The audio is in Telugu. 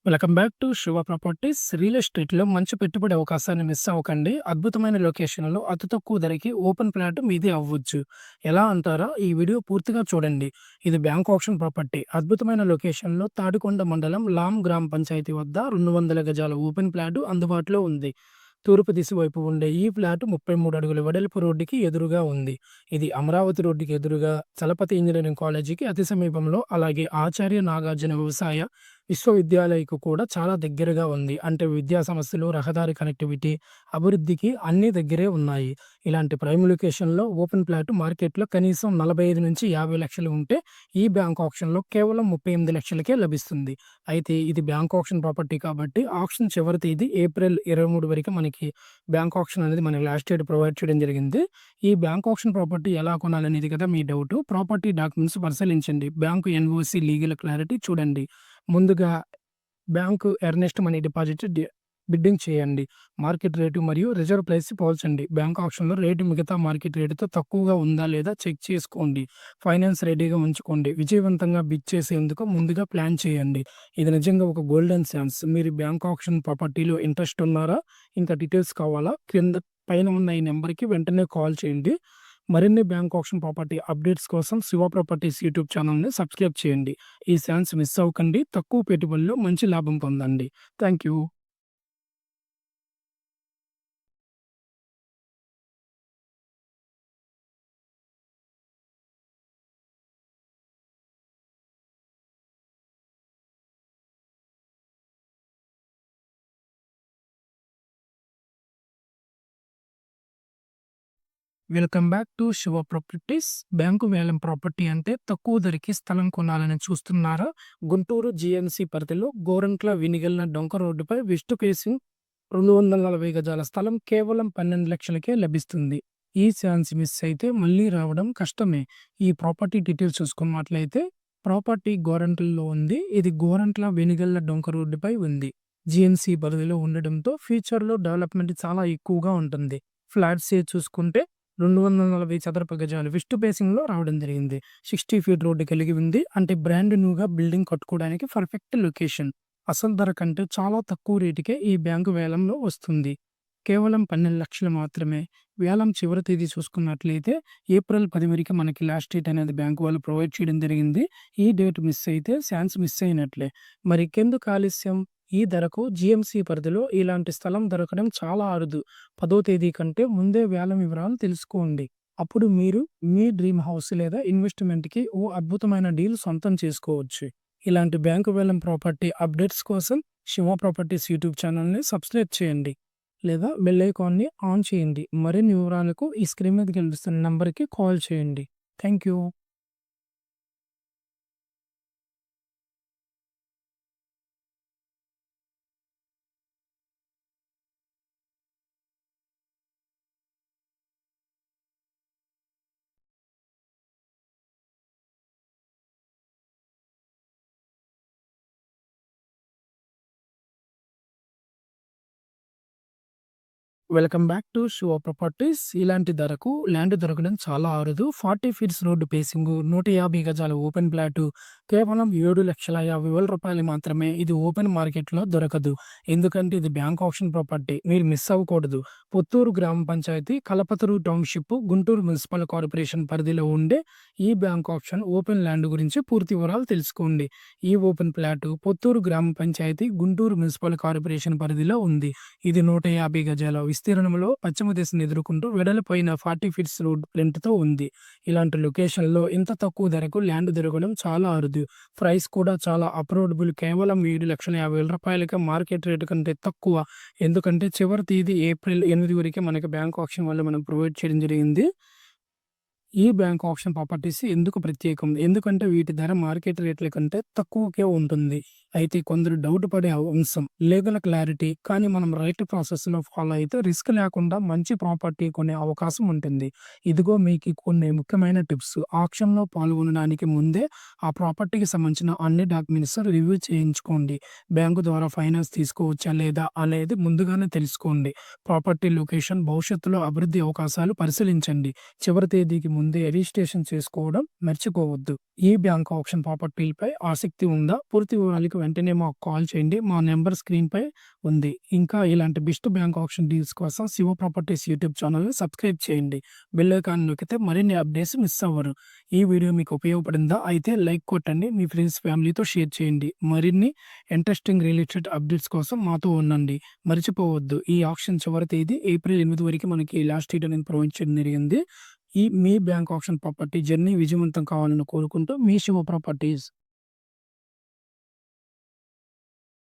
Welcome back to Shiva properties. Real ఎస్టేట్‌లో మంచి పెట్టుబడి అవకాశాన్ని మిస్ అవ్వకండి. అద్భుతమైన లొకేషన్‌లో అతి తక్కువ ధరకి ఓపెన్ ఫ్లాట్ మీదే అవ్వచ్చు. ఎలా అంటారా? ఈ వీడియో పూర్తిగా చూడండి. ఇది బ్యాంక్ ఆప్షన్ ప్రాపర్టీ. అద్భుతమైన లొకేషన్‌లో తాడికొండ మండలం లాం గ్రామ పంచాయతీ వద్ద 200 గజాల ఓపెన్ ఫ్లాట్ అందుబాటులో ఉంది. తూర్పు దిశ వైపు ఉండే ఈ ఫ్లాట్ 33 అడుగుల వెడల్పు రోడ్డుకి ఎదురుగా ఉంది. ఇది అమరావతి రోడ్డుకి ఎదురుగా చలపతి ఇంజినీరింగ్ కాలేజీకి అతి సమీపంలో, అలాగే ఆచార్య నాగార్జున వ్యవసాయ విశ్వవిద్యాలయకు కూడా చాలా దగ్గరగా ఉంది. అంటే విద్యా సంస్థలు, రహదారి కనెక్టివిటీ, అభివృద్ధికి అన్నీ దగ్గరే ఉన్నాయి. ఇలాంటి ప్రైమ్ లొకేషన్‌లో ఓపెన్ ప్లాట్ మార్కెట్‌లో కనీసం 45-50 లక్షలు ఉంటే ఈ బ్యాంక్ ఆక్షన్‌లో కేవలం 38 లక్షలకే లభిస్తుంది. అయితే ఇది బ్యాంక్ ఆక్షన్ ప్రాపర్టీ కాబట్టి ఆక్షన్ చివరి తేదీ ఏప్రిల్ 23 వరకు మనకి బ్యాంక్ ఆక్షన్ అనేది మనకి లాస్ట్ డేట్ ప్రొవైడ్ చేయడం జరిగింది. ఈ బ్యాంక్ ఆక్షన్ ప్రాపర్టీ ఎలా కొనాలనేది కదా మీ డౌటు. ప్రాపర్టీ డాక్యుమెంట్స్ పరిశీలించండి. బ్యాంకు ఎన్ఓసి లీగల్ క్లారిటీ చూడండి. ముందుగా bank earnest money deposit bidding చేయండి. మార్కెట్ రేటు మరియు రిజర్వ్ ప్రైస్ పోల్చండి. బ్యాంక్ ఆప్షన్‌లో రేటు మిగతా మార్కెట్ రేటుతో తక్కువగా ఉందా లేదా చెక్ చేసుకోండి. ఫైనాన్స్ రెడీగా ఉంచుకోండి. విజయవంతంగా బిడ్ చేసేందుకు ముందుగా ప్లాన్ చేయండి. ఇది నిజంగా ఒక గోల్డెన్ ఛాన్స్. మీరు బ్యాంక్ ఆప్షన్ ప్రాపర్టీలో ఇంట్రెస్ట్ ఉన్నారా? ఇంకా డీటెయిల్స్ కావాలా? పైన ఉన్న ఈ నెంబర్‌కి వెంటనే కాల్ చేయండి. మరిన్ని బ్యాంక్ ఆప్షన్ ప్రాపర్టీ అప్డేట్స్ కోసం శివ ప్రాపర్టీస్ యూట్యూబ్ ఛానల్‌ని సబ్స్క్రైబ్ చేయండి. ఈ ఛాన్స్ మిస్ అవ్వకండి. తక్కువ పెట్టుబడిలో మంచి లాభం పొందండి. Thank you. Welcome back to Shiva properties. Bank వేలం ప్రాపర్టీ అంటే తక్కువ ధరకి స్థలం కొనాలని చూస్తున్నారా? గుంటూరు జీఎంసీ పరిధిలో గోరంట్ల వినిగల్న డొంక రోడ్డుపై వెస్ట్ ఫేసింగ్ 240 గజాల స్థలం కేవలం 12 లక్షలకే లభిస్తుంది. ఈ ఛాన్స్ మిస్ అయితే మళ్ళీ రావడం కష్టమే. ఈ ప్రాపర్టీ డీటెయిల్స్ చూసుకున్నట్లయితే ప్రాపర్టీ గోరంట్లలో ఉంది. ఇది గోరంట్ల వెనిగల్ల డొంక రోడ్డుపై ఉంది. జీఎంసీ పరిధిలో ఉండడంతో ఫ్యూచర్‌లో డెవలప్‌మెంట్ చాలా ఎక్కువగా ఉంటుంది. ఫ్లాట్స్ చూసుకుంటే 240 చదరపు గజాలు వెస్ట్ ఫేసింగ్‌లో రావడం జరిగింది. 60 ఫీట్ రోడ్డు కలిగి ఉంది. అంటే బ్రాండ్ న్యూగా బిల్డింగ్ కట్టుకోవడానికి పర్ఫెక్ట్ లొకేషన్. అసలు ధర కంటే చాలా తక్కువ రేటుకే ఈ బ్యాంకు వేలంలో వస్తుంది. కేవలం 12 లక్షలు మాత్రమే. వేలం చివరి తేదీ చూసుకున్నట్లయితే ఏప్రిల్ 10 వరకు మనకి లాస్ట్ డేట్ అనేది బ్యాంకు వాళ్ళు ప్రొవైడ్ చేయడం జరిగింది. ఈ డేట్ మిస్ అయితే ఛాన్స్ మిస్ అయినట్లే. మరి ఇంకెందుకు ఆలస్యం? ఈ ధరకు జీఎంసీ పరిధిలో ఇలాంటి స్థలం దొరకడం చాలా అరుదు. 10వ తేదీ కంటే ముందే వేలం వివరాలు తెలుసుకోండి. అప్పుడు మీరు మీ డ్రీమ్ హౌస్ లేదా ఇన్వెస్ట్‌మెంట్‌కి ఓ అద్భుతమైన డీల్ సొంతం చేసుకోవచ్చు. ఇలాంటి బ్యాంకు వేలం ప్రాపర్టీ అప్డేట్స్ కోసం శివ ప్రాపర్టీస్ యూట్యూబ్ ఛానల్‌ని సబ్స్క్రైబ్ చేయండి. లేదా బెల్ ఐకాన్‌ని ఆన్ చేయండి. మరిన్ని వివరాలకు ఈ స్క్రీన్ మీద కనిపిస్తున్న నంబర్‌కి కాల్ చేయండి. Thank you. Welcome back to Shiva properties. ఇలాంటి ధరకు ల్యాండ్ దొరకడం చాలా అరుదు. 40 ఫీట్స్ రోడ్డు పేసింగు, 150 గజాల ఓపెన్ ప్లాటు కేవలం 7,50,000 మాత్రమే. ఇది ఓపెన్ మార్కెట్‌లో దొరకదు. ఎందుకంటే ఇది బ్యాంక్ ఆప్షన్ ప్రాపర్టీ. మీరు మిస్ అవ్వకూడదు. పుత్తూరు గ్రామ panchayat, Kalpataru township, Guntur municipal corporation పరిధిలో ఉండే ఈ బ్యాంక్ ఆప్షన్ ఓపెన్ ల్యాండ్ గురించి పూర్తి వివరాలు తెలుసుకోండి. ఈ ఓపెన్ ప్లాటు పుత్తూరు గ్రామ పంచాయతీ, గుంటూరు మున్సిపల్ కార్పొరేషన్ పరిధిలో ఉంది. ఇది 150 గజాల విస్తీర్ణంలో పశ్చిమ దిశను ఎదుర్కొంటూ వెడల్పైన 40 ఫీట్స్ రోడ్ లెంగ్త్‌తో ఉంది. ఇలాంటి లొకేషన్‌లో ఇంత తక్కువ ధరకు ల్యాండ్ దొరకడం చాలా అరుదు. ప్రైస్ కూడా చాలా అఫోర్డబుల్. కేవలం రూ. 7,50,000కే మార్కెట్ రేట్ కంటే తక్కువ. ఎందుకంటే చివరి తేదీ ఏప్రిల్ 8 వరకే మనకి బ్యాంక్ ఆప్షన్ వాళ్ళు మనకు ప్రొవైడ్ చేయడం జరిగింది. ఈ బ్యాంక్ ఆప్షన్ ప్రాపర్టీస్ ఎందుకు ప్రత్యేకం? ఎందుకంటే వీటి ధర మార్కెట్ రేట్ల కంటే తక్కువకే ఉంటుంది. అయితే కొందరు డౌట్ పడే అంశం లీగల్ క్లారిటీ. కానీ మనం రైట్ ప్రాసెస్‌లో ఫాలో అయితే రిస్క్ లేకుండా మంచి ప్రాపర్టీ కొనే అవకాశం ఉంటుంది. ఇదిగో మీకు కొన్ని ముఖ్యమైన టిప్స్. ఆక్షన్‌లో పాల్గొనడానికి ముందే ఆ ప్రాపర్టీకి సంబంధించిన అన్ని డాక్యుమెంట్స్ రివ్యూ చేయించుకోండి. బ్యాంకు ద్వారా ఫైనాన్స్ తీసుకోవచ్చా లేదా అనేది ముందుగానే తెలుసుకోండి. ప్రాపర్టీ లొకేషన్, భవిష్యత్తులో అభివృద్ధి అవకాశాలు పరిశీలించండి. చివరి తేదీకి ముందే రిజిస్ట్రేషన్ చేసుకోవడం మర్చిపోవద్దు. ఈ బ్యాంక్ ఆప్షన్ ప్రాపర్టీలపై ఆసక్తి ఉందా? పూర్తి వివరాలకు వెంటనే మాకు కాల్ చేయండి. మా నంబర్ స్క్రీన్‌పై ఉంది. ఇంకా ఇలాంటి బెస్ట్ బ్యాంక్ ఆప్షన్ డీల్స్ కోసం శివ ప్రాపర్టీస్ యూట్యూబ్ ఛానెల్‌ని సబ్స్క్రైబ్ చేయండి. బెల్ ఐకాన్ నొక్కితే మరిన్ని అప్డేట్స్ మిస్ అవ్వరు. ఈ వీడియో మీకు ఉపయోగపడిందా? అయితే లైక్ కొట్టండి. మీ ఫ్రెండ్స్, ఫ్యామిలీతో షేర్ చేయండి. మరిన్ని ఇంట్రెస్టింగ్ రియల్ ఎస్టేట్ అప్డేట్స్ కోసం మాతో ఉండండి. మర్చిపోవద్దు, ఈ ఆప్షన్ చివరి తేదీ ఏప్రిల్ 8 వరకు మనకి లాస్ట్ డేట్ అనేది ప్రొవైడ్ చేయడం జరిగింది. మీ బ్యాంక్ ఆప్షన్ ప్రాపర్టీ జర్నీ విజయవంతం కావాలని కోరుకుంటూ మీ శివ ప్రాపర్టీస్.